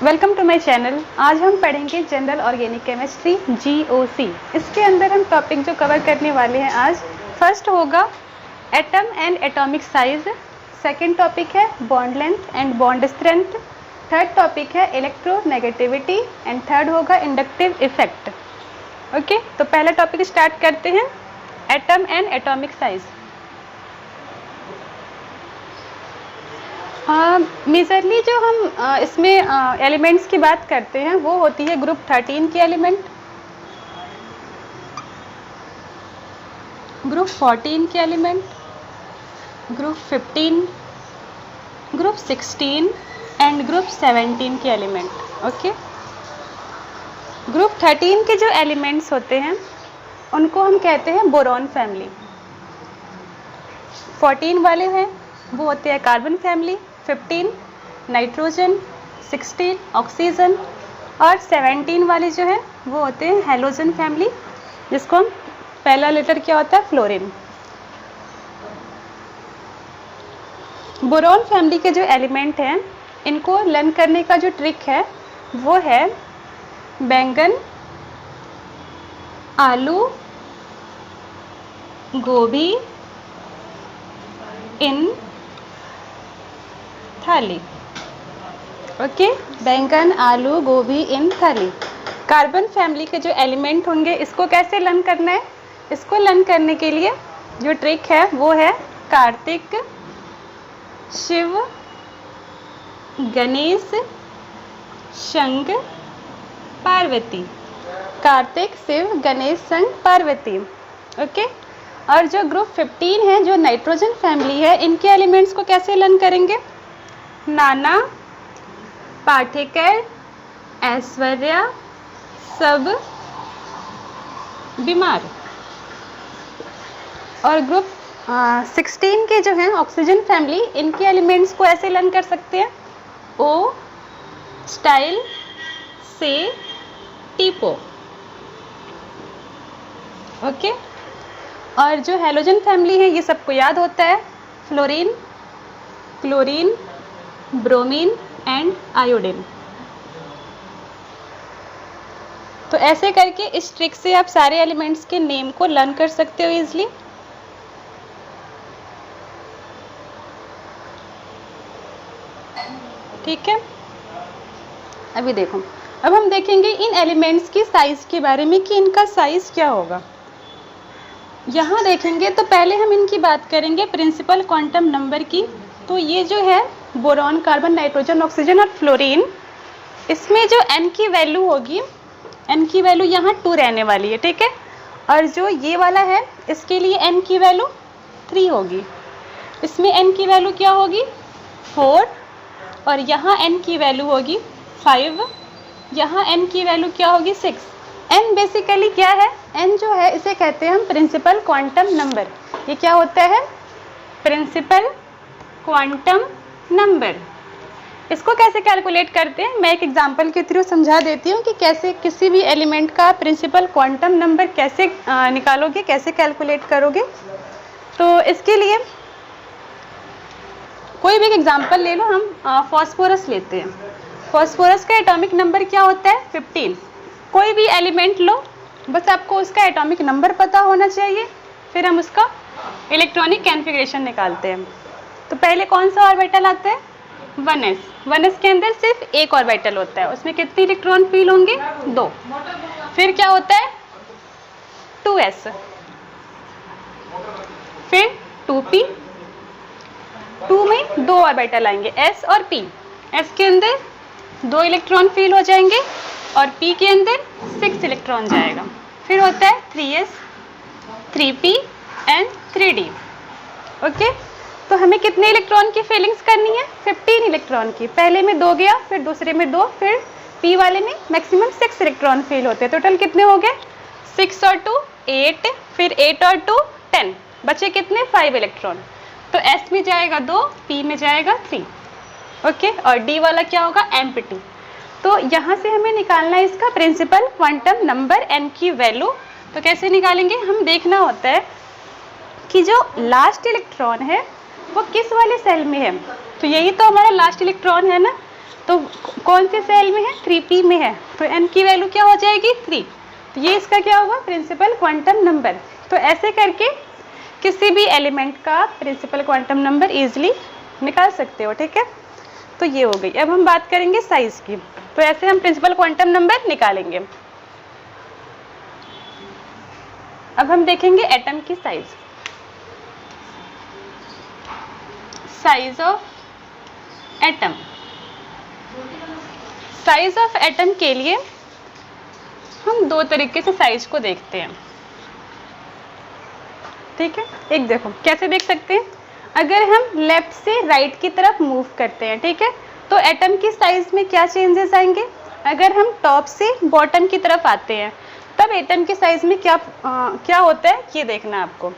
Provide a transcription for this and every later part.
Welcome to my channel. आज हम पढ़ेंगे जनरल ऑर्गेनिक केमिस्ट्री GOC। इसके अंदर हम टॉपिक जो कवर करने वाले हैं आज, फर्स्ट होगा atom and atomic size, second topic है bond length and bond strength, third topic है इलेक्ट्रोनेगेटिविटी एंड थर्ड होगा इंडक्टिव इफेक्ट। ओके, तो पहला टॉपिक स्टार्ट करते हैं, atom and atomic size. Majorly जो हम इसमें एलिमेंट्स की बात करते हैं वो होती है ग्रुप 13 की एलिमेंट, ग्रुप 14 के element, group 15, group 16 and group 17 के एलिमेंट। ओके, ग्रुप 13 के जो एलिमेंट्स होते हैं उनको हम कहते हैं बोरॉन फैमिली। 14 वाले हैं वो होते हैं कार्बन फैमिली, 15 नाइट्रोजन, 16 ऑक्सीजन और 17 वाले जो है वो होते हैं हेलोजन फैमिली, जिसको हम पहला लेटर क्या होता है फ्लोरीन। बोरॉन फैमिली के जो एलिमेंट हैं इनको लर्न करने का जो ट्रिक है वो है बैंगन, आलू, गोभी इन थाली। ओके, बैंगन, आलू, गोभी इन थाली। कार्बन फैमिली के जो एलिमेंट होंगे इसको कैसे लर्न करना है? इसको लर्न करने के लिए जो ट्रिक है वो है कार्तिक, शिव, गणेश, शंख, पार्वती। कार्तिक, शिव, गणेश, शंख, पार्वती। ओके, और जो ग्रुप 15 है जो नाइट्रोजन फैमिली है, इनके एलिमेंट्स को कैसे लर्न करेंगे? नाना, पाठेकर, ऐश्वर्या, सब, बीमार। और ग्रुप 16 के जो हैं ऑक्सीजन फैमिली, इनके एलिमेंट्स को ऐसे लर्न कर सकते हैं ओ, स्टाइल, से, टीपो। ओके, और जो हेलोजन फैमिली है ये सबको याद होता है, fluorine, chlorine, bromine and iodine. तो ऐसे करके इस ट्रिक से आप सारे एलिमेंट्स के नेम को लर्न कर सकते हो इजीली। ठीक है, अभी देखो, अब हम देखेंगे इन एलिमेंट्स की साइज के बारे में कि इनका साइज क्या होगा। यहाँ देखेंगे तो पहले हम इनकी बात करेंगे प्रिंसिपल क्वांटम नंबर की। तो ये जो है बोरॉन, कार्बन, नाइट्रोजन, ऑक्सीजन और फ्लोरीन, इसमें जो n की वैल्यू होगी, n की वैल्यू यहाँ 2 रहने वाली है। ठीक है, और जो ये वाला है इसके लिए n की वैल्यू 3 होगी, इसमें n की वैल्यू क्या होगी 4, और यहाँ n की वैल्यू होगी 5, यहाँ n की वैल्यू क्या होगी 6। n बेसिकली क्या है? n जो है इसे कहते हैं हम प्रिंसिपल क्वांटम नंबर। ये क्या होता है? Principal quantum number. इसको कैसे कैलकुलेट करते हैं मैं एक एग्जांपल के थ्रू समझा देती हूँ कि कैसे किसी भी एलिमेंट का प्रिंसिपल क्वांटम नंबर कैसे निकालोगे, कैसे कैलकुलेट करोगे। तो इसके लिए कोई भी एक एग्जांपल ले लो, हम फॉस्फोरस लेते हैं। फॉस्फोरस का एटॉमिक नंबर क्या होता है 15। कोई भी एलिमेंट लो, बस आपको उसका एटॉमिक नंबर पता होना चाहिए, फिर हम उसका इलेक्ट्रॉनिक कॉन्फ़िगरेशन निकालते हैं। तो पहले कौन सा ऑर्बिटल आता है 1s। 1s के अंदर सिर्फ एक ऑर्बिटल होता है, उसमें कितने इलेक्ट्रॉन फील होंगे 2। फिर क्या होता है 2s, फिर 2p, 2 में 2 ऑर्बिटल आएंगे s और p। s के अंदर 2 इलेक्ट्रॉन फील हो जाएंगे और p के अंदर 6 इलेक्ट्रॉन जाएगा। फिर होता है 3s, 3p and 3d। Okay, तो हमें कितने इलेक्ट्रॉन की फीलिंग्स करनी है 15 इलेक्ट्रॉन की। पहले में 2 गया, फिर दूसरे में 2, फिर p वाले में मैक्सिमम 6 इलेक्ट्रॉन फील होते हैं। टोटल कितने हो गए 6 और 2 8, फिर 8 और 2 10, बचे कितने 5 इलेक्ट्रॉन। तो s में जाएगा 2, p में जाएगा 3। ओके, और d वाला क्या होगा एम्प्टी। तो यहाँ से हमें निकालना है इसका प्रिंसिपल क्वांटम नंबर n की वैल्यू। तो कैसे निकालेंगे, हम देखना होता है कि जो लास्ट इलेक्ट्रॉन है वो किस वाले सेल में है, तो यही तो हमारा लास्ट इलेक्ट्रॉन है ना, तो कौन से सेल में है, 3p में है, तो n की वैल्यू क्या हो जाएगी 3, तो ये इसका क्या होगा प्रिंसिपल क्वांटम नंबर। तो ऐसे करके किसी भी एलिमेंट का प्रिंसिपल क्वांटम नंबर इजीली निकाल सकते हो, ठीक है। तो ये हो गई। अब हम बात करेंगे साइज की, तो ऐसे हम प्रिंसिपल क्वांटम नंबर निकालेंगे। अब हम देखेंगे एटम की size, size of atom. Size of atom के लिए हम दो तरीके से साइज को देखते हैं, ठीक है। एक देखो कैसे देख सकते हैं, अगर हम लेफ्ट से राइट की तरफ मूव करते हैं, ठीक है, तो एटम की साइज में क्या चेंजेस आएंगे। अगर हम टॉप से बॉटम की तरफ आते हैं तब एटम की साइज में क्या होता है, ये देखना आपको।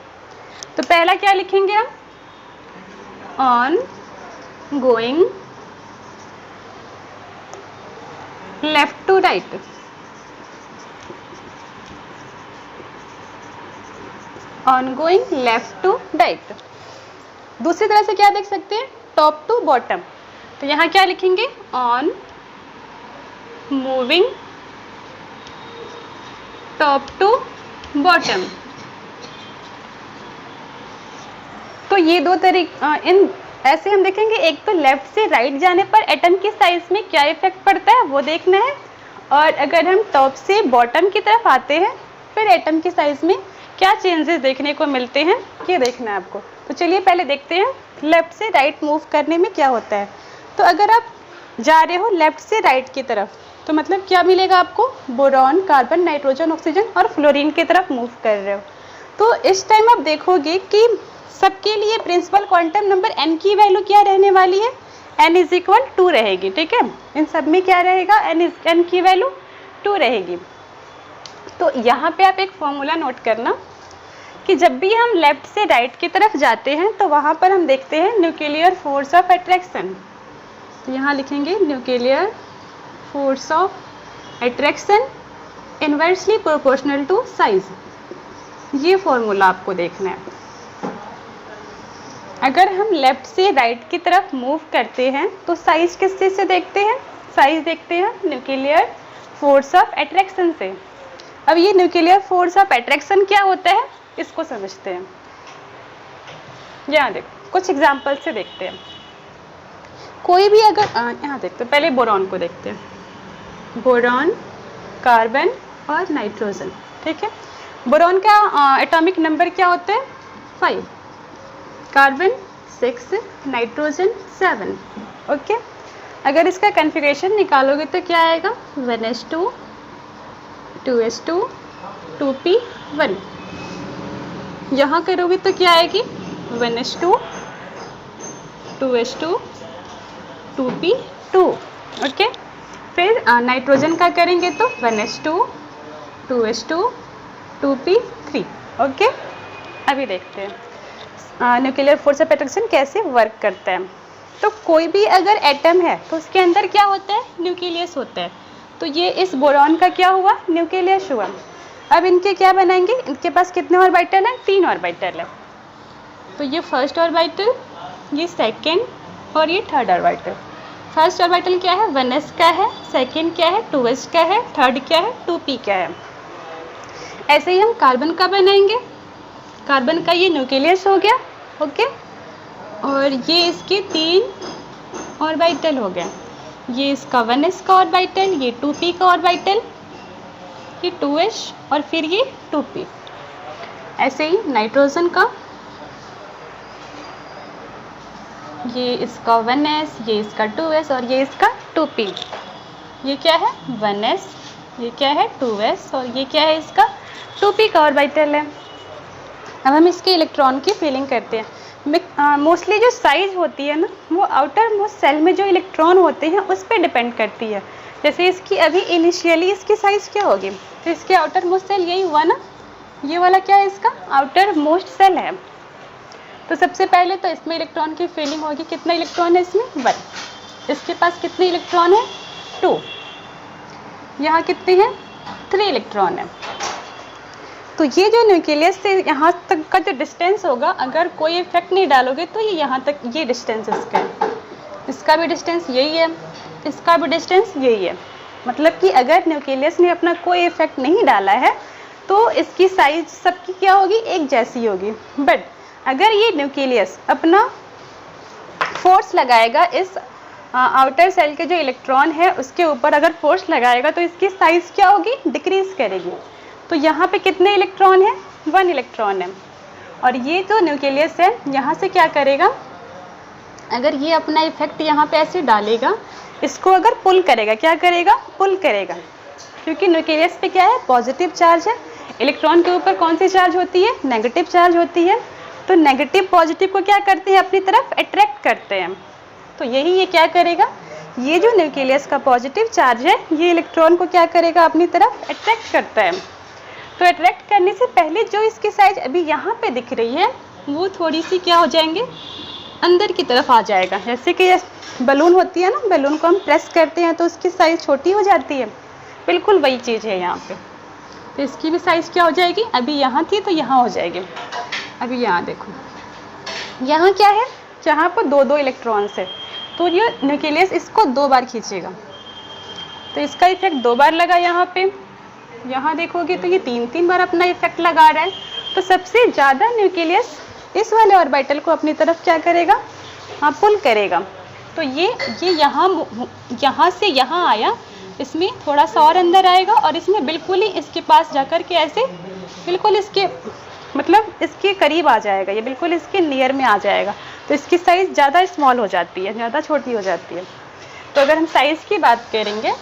तो पहला क्या लिखेंगे हम, on going left to right, on going left to right. दूसरी तरह से क्या देख सकते हैं, टॉप टू बॉटम, तो यहाँ क्या लिखेंगे, on moving top to bottom. तो ये दो तरीके ऐसे हम देखेंगे। एक तो लेफ्ट से राइट जाने पर एटम की साइज में क्या इफेक्ट पड़ता है वो देखना है, और अगर हम टॉप से बॉटम की तरफ आते हैं फिर एटम की साइज में क्या चेंजेस देखने को मिलते हैं ये देखना है आपको। तो चलिए पहले देखते हैं लेफ्ट से राइट मूव करने में क्या होता है। तो अगर आप जा रहे हो लेफ्ट से राइट की तरफ तो मतलब क्या मिलेगा आपको, बोरॉन, कार्बन, नाइट्रोजन, ऑक्सीजन और फ्लोरीन की तरफ मूव कर रहे हो। तो इस टाइम आप देखोगे कि सबके लिए प्रिंसिपल क्वांटम नंबर n की वैल्यू क्या रहने वाली है, n इज इक्वल 2 रहेगी, ठीक है। इन सब में क्या रहेगा, n की वैल्यू 2 रहेगी। तो यहाँ पे आप एक फॉर्मूला नोट करना कि जब भी हम लेफ्ट से राइट की तरफ जाते हैं तो वहाँ पर हम देखते हैं न्यूक्लियर फोर्स ऑफ अट्रैक्शन। तो यहाँ लिखेंगे nuclear force of attraction inversely proportional to size. ये फॉर्मूला आपको देखना है। अगर हम लेफ्ट से राइट की तरफ मूव करते हैं तो साइज किस चीज़ से देखते हैं, साइज देखते हैं न्यूक्लियर फोर्स ऑफ अट्रैक्शन से। अब ये न्यूक्लियर फोर्स ऑफ अट्रैक्शन क्या होता है इसको समझते हैं। यहाँ देखो कुछ एग्जाम्पल से देखते हैं। कोई भी अगर यहाँ देखते हैं, पहले बोरॉन को देखते हैं, बोरॉन, कार्बन और नाइट्रोजन, ठीक है। बोरॉन का एटॉमिक नंबर क्या होता है 5, कार्बन 6, नाइट्रोजन 7, ओके। अगर इसका कन्फिगरेशन निकालोगे तो क्या आएगा 1s2 2s2 2p1। यहाँ करोगे तो क्या आएगी 1s2 2s2 2p2, ओके। फिर नाइट्रोजन का करेंगे तो 1s2 2s2 2p3, ओके। अभी देखते हैं न्यूक्लियर फोर्स ऑफ अट्रैक्शन कैसे वर्क करता है। तो कोई भी अगर एटम है तो उसके अंदर क्या होता है, न्यूक्लियस होता है। तो ये इस बोरॉन का क्या हुआ, न्यूक्लियस हुआ। अब इनके क्या बनाएंगे, इनके पास कितने ऑर्बिटल हैं, 3 ऑर्बिटल है। तो ये फर्स्ट ऑर्बिटल, ये सेकंड और ये थर्ड ऑर्बिटल। फर्स्ट ऑर्बिटल क्या है 1s का है, सेकंड क्या है 2s का है, थर्ड क्या है 2p का है। ऐसे ही हम कार्बन का बनाएंगे। कार्बन का ये न्यूक्लियस हो गया, ओके, और ये इसके 3 ऑर्बिटल हो गए। ये इसका 1s का ऑर्बिटल, ये 2p का ऑर्बिटल, ये 2s और फिर ये 2p। ऐसे ही नाइट्रोजन का, ये इसका 1s, ये इसका 2s और ये इसका 2p। ये क्या है 1s, ये क्या है 2s और ये क्या है इसका 2p का ऑर्बिटल है। अब हम इसके इलेक्ट्रॉन की फीलिंग करते हैं। मोस्टली जो साइज होती है ना वो आउटर मोस्ट सेल में जो इलेक्ट्रॉन होते हैं उस पर डिपेंड करती है। जैसे इसकी अभी इनिशियली इसकी साइज क्या होगी, तो इसके आउटर मोस्ट सेल यही हुआ ना, ये वाला क्या है इसका आउटर मोस्ट सेल है। तो सबसे पहले तो इसमें इलेक्ट्रॉन की फीलिंग होगी। कितना इलेक्ट्रॉन है इसमें 1। इसके पास कितने इलेक्ट्रॉन है 2। यहाँ कितने हैं 3 इलेक्ट्रॉन है। तो ये जो न्यूक्लियस से यहाँ तक का जो डिस्टेंस होगा, अगर कोई इफेक्ट नहीं डालोगे तो ये यहाँ तक, ये डिस्टेंस इसका है, इसका भी डिस्टेंस यही है, इसका भी डिस्टेंस यही है। मतलब कि अगर न्यूक्लियस ने अपना कोई इफेक्ट नहीं डाला है तो इसकी साइज सबकी क्या होगी, एक जैसी होगी। बट अगर ये न्यूक्लियस अपना फोर्स लगाएगा इस आउटर सेल के जो इलेक्ट्रॉन है उसके ऊपर, अगर फोर्स लगाएगा तो इसकी साइज क्या होगी, डिक्रीज करेगी। तो यहाँ पे कितने इलेक्ट्रॉन है, 1 इलेक्ट्रॉन है। और ये जो न्यूक्लियस है यहाँ से क्या करेगा, अगर ये अपना इफेक्ट यहाँ पे ऐसे डालेगा, इसको अगर पुल करेगा, क्या करेगा, पुल करेगा, क्योंकि न्यूक्लियस पे क्या है, पॉजिटिव चार्ज है। इलेक्ट्रॉन के ऊपर कौन सी चार्ज होती है, नेगेटिव चार्ज होती है। तो नेगेटिव पॉजिटिव को क्या करते हैं, अपनी तरफ अट्रैक्ट करते हैं। तो यही ये क्या करेगा, ये जो न्यूक्लियस का पॉजिटिव चार्ज है ये इलेक्ट्रॉन को क्या करेगा, अपनी तरफ अट्रैक्ट करता है। तो अट्रैक्ट करने से पहले जो इसकी साइज अभी यहाँ पे दिख रही है वो थोड़ी सी क्या हो जाएंगे, अंदर की तरफ आ जाएगा। जैसे कि बलून होती है ना, बलून को हम प्रेस करते हैं तो उसकी साइज छोटी हो जाती है, बिल्कुल वही चीज़ है यहाँ पे। तो इसकी भी साइज क्या हो जाएगी, अभी यहाँ थी तो यहाँ हो जाएगी। अभी यहाँ देखो, यहाँ क्या है, जहाँ पर 2-2 इलेक्ट्रॉन्स है, तो ये न्यूक्लियस इसको 2 बार खींचेगा। तो इसका इफेक्ट 2 बार लगा यहाँ पे, यहाँ देखोगे तो ये 3-3 बार अपना इफेक्ट लगा रहा है। तो सबसे ज़्यादा न्यूक्लियस इस वाले ऑर्बिटल को अपनी तरफ क्या करेगा, हाँ, पुल करेगा। तो ये यहाँ से यहाँ आया, इसमें थोड़ा सा और अंदर आएगा और इसमें बिल्कुल ही इसके पास जाकर के ऐसे बिल्कुल इसके मतलब इसके करीब आ जाएगा, ये बिल्कुल इसके नियर में आ जाएगा। तो इसकी साइज़ ज़्यादा स्मॉल हो जाती है, ज़्यादा छोटी हो जाती है। तो अगर हम साइज़ की बात करेंगे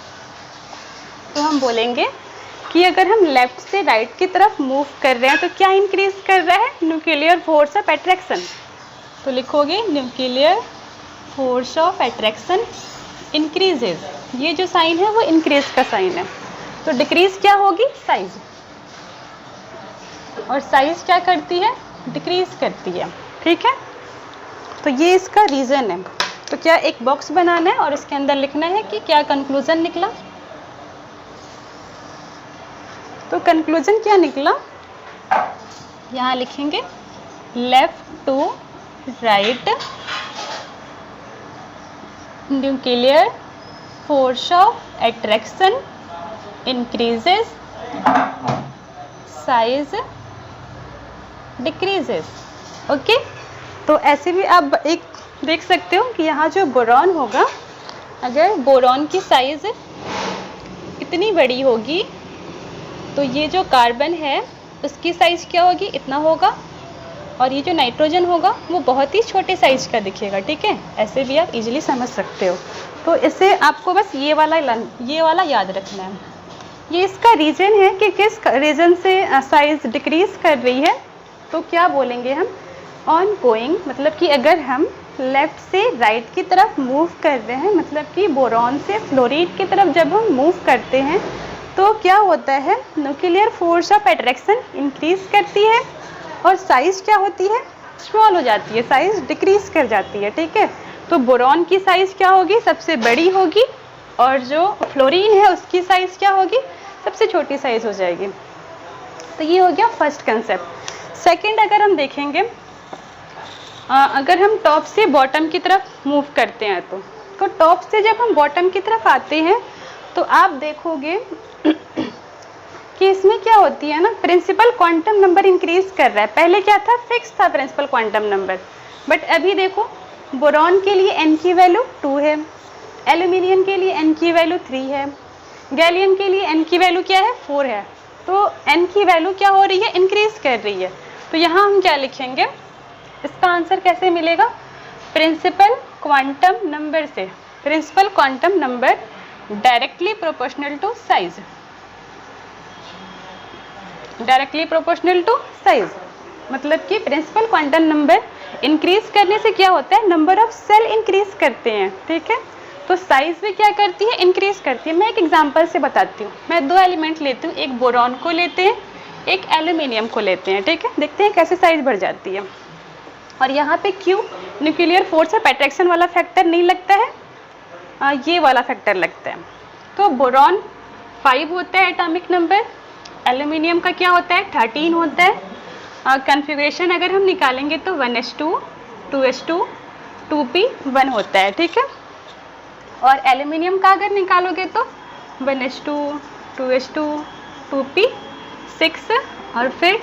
तो हम बोलेंगे कि अगर हम लेफ़्ट से राइट की तरफ मूव कर रहे हैं तो क्या इंक्रीज़ कर रहा है, न्यूक्लियर फोर्स ऑफ अट्रैक्शन। तो लिखोगे nuclear force of attraction increases, ये जो साइन है वो इंक्रीज का साइन है। तो डिक्रीज क्या होगी, साइज, और साइज क्या करती है, डिक्रीज करती है। ठीक है, तो ये इसका रीज़न है। तो क्या एक बॉक्स बनाना है और इसके अंदर लिखना है कि क्या कंक्लूजन निकला। तो कंक्लूजन क्या निकला, यहाँ लिखेंगे left to right nuclear force of attraction increases, size decreases. Okay, तो ऐसे भी आप एक देख सकते हो कि यहाँ जो बोरॉन होगा, अगर बोरॉन की साइज इतनी बड़ी होगी तो ये जो कार्बन है उसकी साइज क्या होगी, इतना होगा, और ये जो नाइट्रोजन होगा वो बहुत ही छोटे साइज का दिखेगा। ठीक है, ऐसे भी आप इजीली समझ सकते हो। तो इसे आपको बस ये वाला याद रखना है। ये इसका रीजन है कि किस रीजन से साइज डिक्रीज कर रही है। तो क्या बोलेंगे हम, ऑन गोइंग, मतलब कि अगर हम लेफ़्ट से राइट की तरफ मूव कर रहे हैं, मतलब कि बोरॉन से फ्लोरीन की तरफ जब हम मूव करते हैं तो क्या होता है, nuclear force of attraction increase करती है और साइज़ क्या होती है, स्मॉल हो जाती है, साइज़ डिक्रीज कर जाती है। ठीक है, तो बोरॉन की साइज़ क्या होगी, सबसे बड़ी होगी, और जो फ्लोरीन है उसकी साइज़ क्या होगी, सबसे छोटी साइज़ हो जाएगी। तो ये हो गया फर्स्ट कंसेप्ट। सेकंड, अगर हम देखेंगे, अगर हम टॉप से बॉटम की तरफ मूव करते हैं तो टॉप से जब हम बॉटम की तरफ आते हैं तो आप देखोगे कि इसमें क्या होती है ना, प्रिंसिपल क्वांटम नंबर इंक्रीज कर रहा है। पहले क्या था, फिक्स था प्रिंसिपल क्वांटम नंबर, बट अभी देखो बोरॉन के लिए n की वैल्यू 2 है, एल्यूमिनियम के लिए n की वैल्यू 3 है, गैलियम के लिए n की वैल्यू क्या है, 4 है। तो n की वैल्यू क्या हो रही है, इंक्रीज कर रही है। तो यहाँ हम क्या लिखेंगे, इसका आंसर कैसे मिलेगा, प्रिंसिपल क्वांटम नंबर से, principal quantum number directly proportional to size, directly proportional to size, मतलब कि प्रिंसिपल क्वांटम नंबर इंक्रीज करने से क्या होता है, नंबर ऑफ सेल इंक्रीज करते हैं। ठीक है, तो साइज भी क्या करती है, इंक्रीज करती है। मैं एक एग्जांपल से बताती हूँ। मैं 2 एलिमेंट लेती हूँ, एक बोरॉन को लेते हैं, एक एल्यूमिनियम को लेते हैं। ठीक है, देखते हैं कैसे साइज बढ़ जाती है। और यहाँ पे क्यों न्यूक्लियर फोर्स ऑफ अट्रैक्शन वाला फैक्टर नहीं लगता है, ये वाला फैक्टर लगता है। तो बोरॉन 5 होता है एटॉमिक नंबर, एल्यूमिनियम का क्या होता है 13 होता है। कन्फिग्रेशन अगर हम निकालेंगे तो 1s2 2s2 2p 1 होता है, ठीक है। और एल्यूमिनियम का अगर निकालोगे तो 1s2 2s2 2p 6 और फिर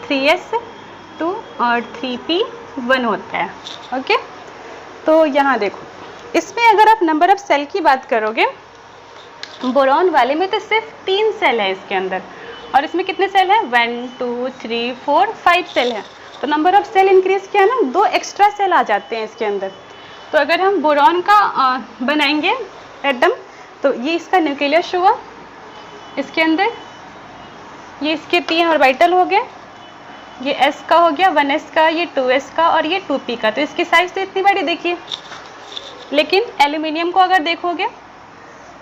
3s2 और 3p 1 होता है, ओके। तो यहाँ देखो, इसमें अगर आप नंबर ऑफ सेल की बात करोगे बोरॉन वाले में तो सिर्फ 3 सेल है इसके अंदर, और इसमें कितने सेल हैं 1 2 3 4 5 सेल हैं। तो नंबर ऑफ सेल इंक्रीज किया ना, 2 एक्स्ट्रा सेल आ जाते हैं इसके अंदर। तो अगर हम बोरॉन का बनाएंगे एटम, तो ये इसका न्यूक्लियस हुआ, इसके अंदर ये इसके 3 ऑर्बिटल हो गए, ये s का हो गया 1s का, ये 2s का और ये 2p का। तो इसकी साइज तो इतनी बड़ी देखिए। लेकिन एल्यूमिनियम को अगर देखोगे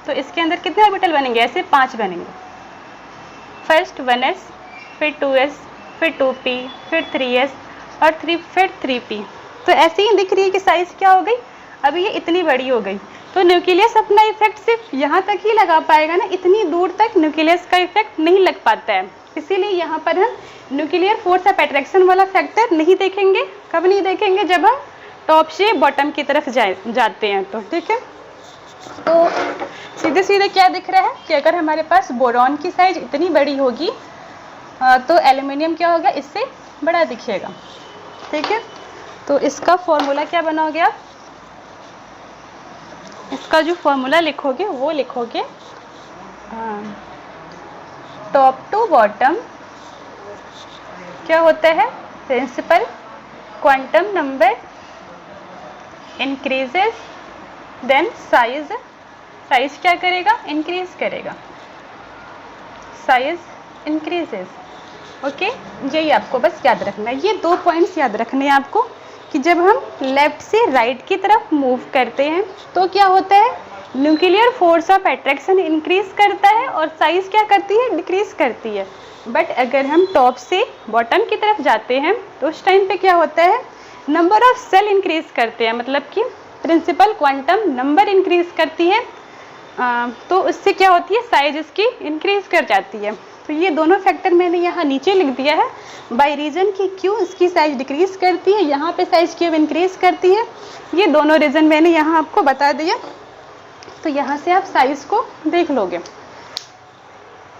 तो इसके अंदर कितने ऑर्बिटल बनेंगे, ऐसे 5 बनेंगे। फर्स्ट 1s, फिर 2s, फिर 2p, फिर 3s और फिर 3p। तो ऐसे ही दिख रही है कि साइज क्या हो गई, अभी ये इतनी बड़ी हो गई। तो न्यूक्लियस अपना इफेक्ट सिर्फ यहाँ तक ही लगा पाएगा ना, इतनी दूर तक न्यूक्लियस का इफेक्ट नहीं लग पाता है। इसीलिए यहाँ पर हम न्यूक्लियर फोर्स ऑफ अट्रैक्शन वाला फैक्टर नहीं देखेंगे। कब नहीं देखेंगे, जब हम टॉप से बॉटम की तरफ जाते हैं तो, ठीक है। तो सीधे सीधे क्या दिख रहा है कि अगर हमारे पास बोरॉन की साइज इतनी बड़ी होगी तो एल्यूमिनियम क्या होगा, इससे बड़ा दिखेगा, ठीक है। तो इसका फॉर्मूला क्या बनाओगे आप, इसका जो फॉर्मूला लिखोगे वो लिखोगे टॉप टू बॉटम क्या होता है, principal quantum number increases then size क्या करेगा, इंक्रीज करेगा, साइज इंक्रीजेस, ओके। यही आपको बस याद रखना है, ये 2 पॉइंट्स याद रखने हैं आपको कि जब हम लेफ्ट से राइट की तरफ मूव करते हैं तो क्या होता है, nuclear force of attraction increase करता है और साइज क्या करती है, डिक्रीज करती है। बट अगर हम टॉप से बॉटम की तरफ जाते हैं तो उस टाइम पे क्या होता है, नंबर ऑफ सेल इंक्रीज करते हैं, मतलब कि प्रिंसिपल क्वांटम नंबर इंक्रीज करती है। तो उससे क्या होती है, साइज इसकी इंक्रीज कर जाती है। तो ये दोनों फैक्टर मैंने यहाँ नीचे लिख दिया है बाय रीजन कि क्यों इसकी साइज डिक्रीज करती है, यहाँ पे साइज क्यों इंक्रीज करती है। ये दोनों रीजन मैंने यहाँ आपको बता दिया। तो यहाँ से आप साइज को देख लोगे,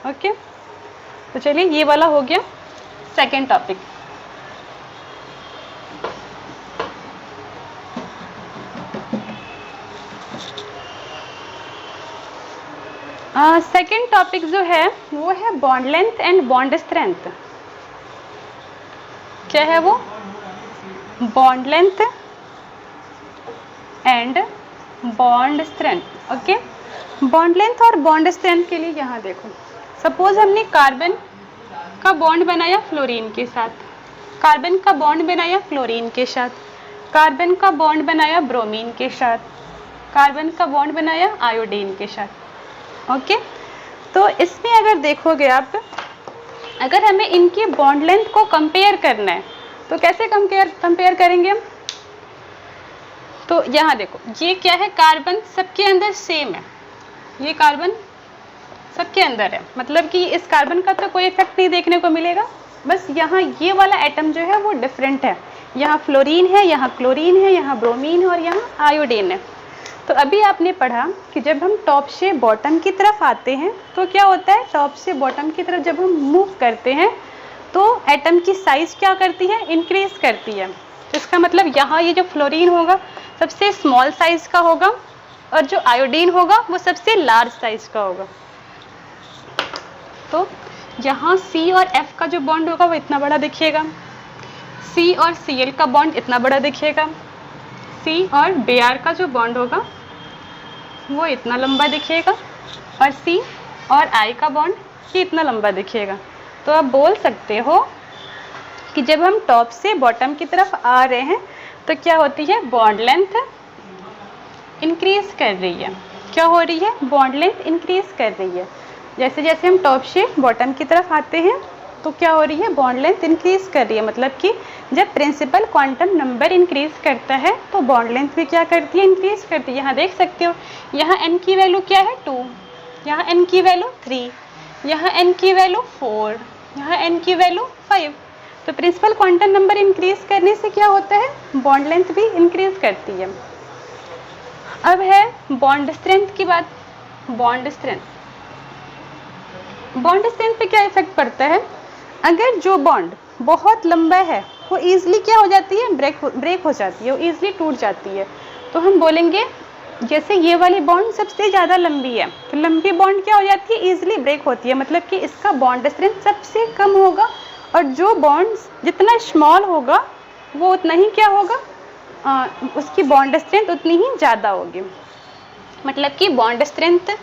ओके। तो चलिए, ये वाला हो गया सेकेंड टॉपिक। सेकेंड टॉपिक जो है वो है bond length and bond strength. क्या है वो, bond length and bond strength, okay. Bond length और बॉन्ड स्ट्रेंथ के लिए यहाँ देखो, सपोज हमने कार्बन का बॉन्ड बनाया फ्लोरीन के साथ, कार्बन का बॉन्ड बनाया क्लोरीन के साथ, कार्बन का बॉन्ड बनाया ब्रोमीन के साथ, कार्बन का बॉन्ड बनाया आयोडीन के साथ, ओके। तो इसमें अगर देखोगे आप, अगर हमें इनकी बॉन्ड लेंथ को कंपेयर करना है तो कैसे कंपेयर करेंगे हम। तो यहाँ देखो, ये क्या है, कार्बन सबके अंदर सेम है, ये कार्बन सबके अंदर है, मतलब कि इस कार्बन का तो कोई इफेक्ट नहीं देखने को मिलेगा। बस यहाँ ये वाला एटम जो है वो डिफरेंट है, यहाँ फ्लोरीन है, यहाँ क्लोरीन है, यहाँ ब्रोमीन है और यहाँ आयोडीन है। तो अभी आपने पढ़ा कि जब हम टॉप से बॉटम की तरफ आते हैं तो क्या होता है, टॉप से बॉटम की तरफ जब हम मूव करते हैं तो एटम की साइज क्या करती है, इंक्रीज करती है। तो इसका मतलब यहाँ ये जो फ्लोरीन होगा सबसे स्मॉल साइज का होगा और जो आयोडीन होगा वो सबसे लार्ज साइज का होगा। तो यहाँ C और F का जो बॉन्ड होगा वो इतना बड़ा दिखेगा, C और Cl का बॉन्ड इतना बड़ा दिखेगा, C और Br का जो बॉन्ड होगा वो इतना लंबा दिखेगा और C और I का बॉन्ड ये इतना लंबा दिखेगा। तो आप बोल सकते हो कि जब हम टॉप से बॉटम की तरफ आ रहे हैं तो क्या होती है, बॉन्ड लेंथ इंक्रीज कर रही है। क्या हो रही है, बॉन्ड लेंथ इंक्रीज कर रही है। जैसे जैसे हम टॉप से बॉटम की तरफ आते हैं तो क्या हो रही है, बॉन्ड लेंथ इंक्रीज कर रही है। मतलब कि जब प्रिंसिपल क्वांटम नंबर इंक्रीज करता है तो बॉन्ड लेंथ भी क्या करती है, इंक्रीज करती है। यहाँ देख सकते हो, यहाँ n की वैल्यू क्या है 2, यहाँ n की वैल्यू 3, यहाँ n की वैल्यू 4, यहाँ n की वैल्यू 5। तो प्रिंसिपल क्वांटम नंबर इंक्रीज करने से क्या होता है, बॉन्ड लेंथ भी इंक्रीज करती है। अब है बॉन्ड स्ट्रेंथ की बात। बॉन्ड स्ट्रेंथ पे क्या इफेक्ट पड़ता है, अगर जो बॉन्ड बहुत लंबा है वो ईजिली क्या हो जाती है, ब्रेक हो जाती है, वो ईजिली टूट जाती है। तो हम बोलेंगे जैसे ये वाली बॉन्ड सबसे ज़्यादा लंबी है, तो लंबी बॉन्ड क्या हो जाती है, ईजिली ब्रेक होती है, मतलब कि इसका बॉन्ड स्ट्रेंथ सबसे कम होगा, और जो बॉन्ड जितना स्मॉल होगा वो उतना ही क्या होगा, उसकी बॉन्ड स्ट्रेंथ उतनी ही ज़्यादा होगी। मतलब कि बॉन्ड स्ट्रेंथ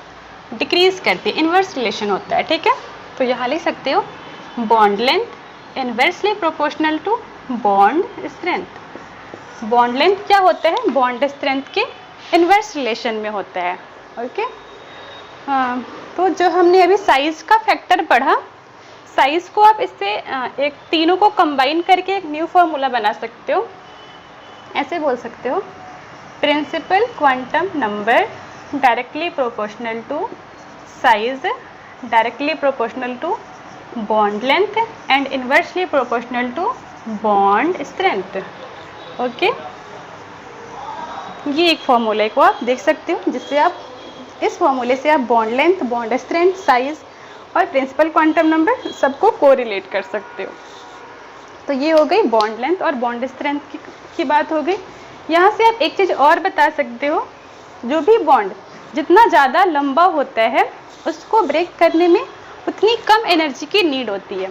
डिक्रीज करती है, इन्वर्स रिलेशन होता है, ठीक है। तो यहाँ लिख सकते हो bond length inversely proportional to bond strength. Bond length क्या होता है, बॉन्ड स्ट्रेंथ के इन्वर्स रिलेशन में होता है, ओके। तो जो हमने अभी साइज का फैक्टर पढ़ा, साइज को आप इससे एक तीनों को कंबाइन करके एक न्यू फॉर्मूला बना सकते हो। ऐसे बोल सकते हो, principal quantum number directly proportional to size, directly proportional to bond length and inversely proportional to bond strength, okay. ये एक फॉर्मूले को आप देख सकते हो, जिससे आप इस फॉर्मूले से आप bond length, bond strength, size और प्रिंसिपल क्वांटम नंबर सबको कोरिलेट कर सकते हो। तो ये हो गई बॉन्ड लेंथ और बॉन्ड स्ट्रेंथ की बात हो गई। यहाँ से आप एक चीज़ और बता सकते हो, जो भी बॉन्ड जितना ज़्यादा लंबा होता है उसको ब्रेक करने में उतनी कम एनर्जी की नीड होती है,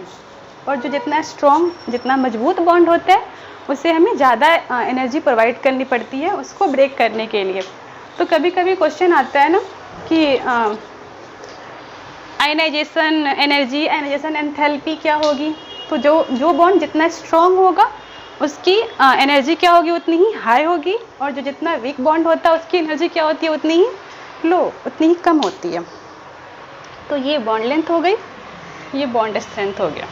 और जो जितना स्ट्रॉन्ग, जितना मजबूत बॉन्ड होता है उसे हमें ज़्यादा एनर्जी प्रोवाइड करनी पड़ती है उसको ब्रेक करने के लिए। तो कभी कभी क्वेश्चन आता है ना कि आयनाइजेशन एनर्जी, आयनाइजेशन एंथैल्पी क्या होगी। तो जो बॉन्ड जितना स्ट्रॉन्ग होगा उसकी एनर्जी क्या होगी, उतनी ही हाई होगी, और जो जितना वीक बॉन्ड होता है उसकी एनर्जी क्या होती है, उतनी ही लो, उतनी ही कम होती है। तो ये बॉन्ड लेंथ हो गई, ये बॉन्ड स्ट्रेंथ हो गया।